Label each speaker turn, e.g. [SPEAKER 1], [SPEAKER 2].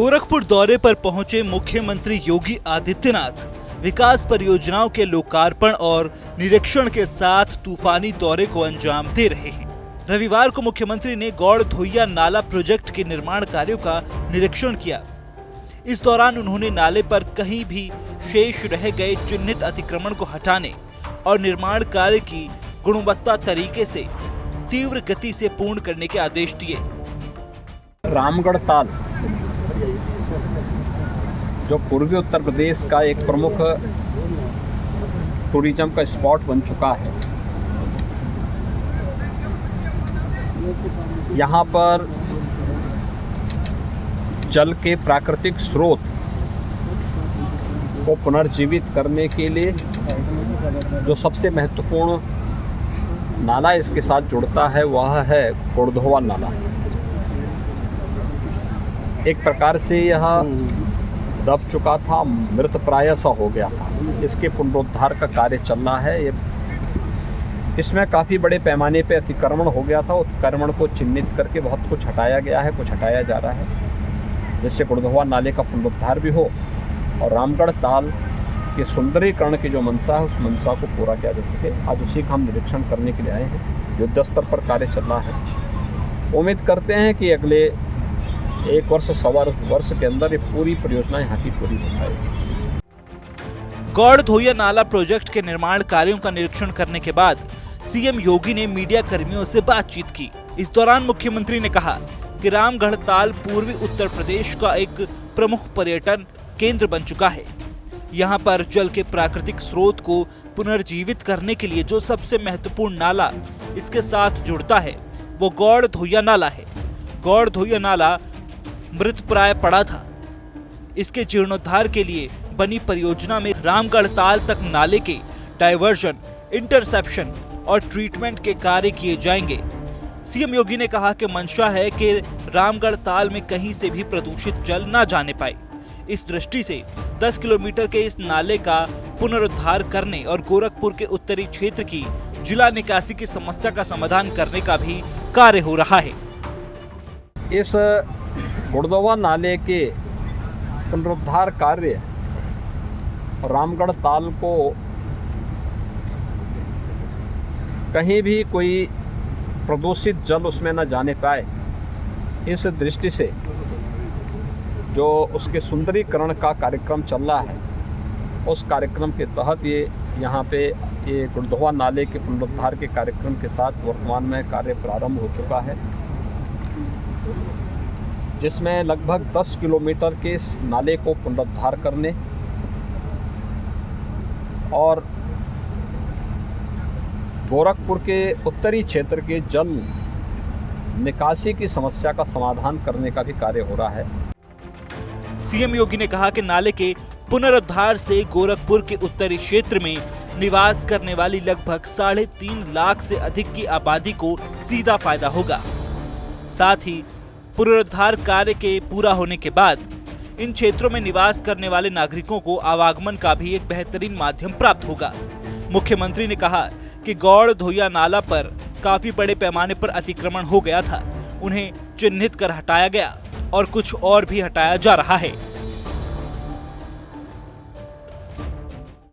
[SPEAKER 1] गोरखपुर दौरे पर पहुंचे मुख्यमंत्री योगी आदित्यनाथ विकास परियोजनाओं के लोकार्पण और निरीक्षण के साथ तूफानी दौरे को अंजाम दे रहे हैं। रविवार को मुख्यमंत्री ने गौड़ धोइया नाला प्रोजेक्ट के निर्माण कार्यों का निरीक्षण किया। इस दौरान उन्होंने नाले पर कहीं भी शेष रह गए चिन्हित अतिक्रमण को हटाने और निर्माण कार्य की गुणवत्ता तरीके से तीव्र गति से पूर्ण करने के आदेश दिए।
[SPEAKER 2] रामगढ़ ताल जो पूर्वी उत्तर प्रदेश का एक प्रमुख टूरिज्म का स्पॉट बन चुका है, यहाँ पर जल के प्राकृतिक स्रोत को पुनर्जीवित करने के लिए जो सबसे महत्वपूर्ण नाला इसके साथ जुड़ता है वह है गोड़धोवा नाला। एक प्रकार से यह दब चुका था, मृत प्राय सा हो गया था। इसके पुनरुद्धार का कार्य चल रहा है। इसमें काफ़ी बड़े पैमाने पे अतिक्रमण हो गया था। अतिक्रमण को चिन्हित करके बहुत कुछ हटाया गया है, कुछ हटाया जा रहा है, जिससे गोड़धोवा नाले का पुनरुद्धार भी हो और रामगढ़ ताल के सुंदरीकरण की जो मंशा है उस मंशा को पूरा किया जा सके। आज उसी का हम निरीक्षण करने के लिए आए हैं। युद्ध स्तर पर कार्य चल रहा है। उम्मीद करते हैं कि अगले 1 वर्ष सवा वर्ष के अंदर ये पूरी परियोजना यहाँ की पूरी हो जाएगी।
[SPEAKER 1] गौड़ धोइया नाला प्रोजेक्ट के निर्माण कार्यों का निरीक्षण करने के बाद सीएम योगी ने मीडिया कर्मियों से बातचीत की। इस दौरान मुख्यमंत्री ने कहा कि रामगढ़ ताल पूर्वी उत्तर प्रदेश का एक प्रमुख पर्यटन केंद्र बन चुका है। यहाँ पर जल के प्राकृतिक स्रोत को पुनर्जीवित करने के लिए जो सबसे महत्वपूर्ण नाला इसके साथ जुड़ता है वो गौड़ धोइया नाला है। गौड़ धोइया नाला मृत प्राय पड़ा था। इसके जीर्णोद्धार के लिए बनी परियोजना में रामगढ़ ताल तक नाले के डायवर्जन, इंटरसेप्शन और ट्रीटमेंट के कार्य किए जाएंगे। सीएम योगी ने कहा कि मंशा है कि रामगढ़ ताल में कहीं से भी प्रदूषित जल न जाने पाए। इस दृष्टि से 10 किलोमीटर के इस नाले का पुनरुद्धार करने और गोरखपुर के उत्तरी क्षेत्र की जिला निकासी की समस्या का समाधान करने का भी कार्य हो रहा है।
[SPEAKER 2] इस गोड़धोवा नाले के पुनरुद्धार कार्य रामगढ़ ताल को कहीं भी कोई प्रदूषित जल उसमें न जाने पाए, इस दृष्टि से जो उसके सुंदरीकरण का कार्यक्रम चल रहा है उस कार्यक्रम के तहत यहाँ पे ये गोड़धोवा नाले के पुनरुद्धार के कार्यक्रम के साथ वर्तमान में कार्य प्रारंभ हो चुका है, जिसमें लगभग 10 किलोमीटर के इस नाले को पुनरुद्धार करने और गोरखपुर के उत्तरी क्षेत्र के जल निकासी की समस्या का समाधान करने का भी कार्य हो रहा है।
[SPEAKER 1] सीएम योगी ने कहा कि नाले के पुनरुद्धार से गोरखपुर के उत्तरी क्षेत्र में निवास करने वाली लगभग 3.5 लाख से अधिक की आबादी को सीधा फायदा होगा। साथ ही पुनरुद्धार कार्य के पूरा होने के बाद इन क्षेत्रों में निवास करने वाले नागरिकों को आवागमन का भी एक बेहतरीन माध्यम प्राप्त होगा। मुख्यमंत्री ने कहा कि गौड़ धोइया नाला पर काफी बड़े पैमाने पर अतिक्रमण हो गया था, उन्हें चिन्हित कर हटाया गया और कुछ और भी हटाया जा रहा है।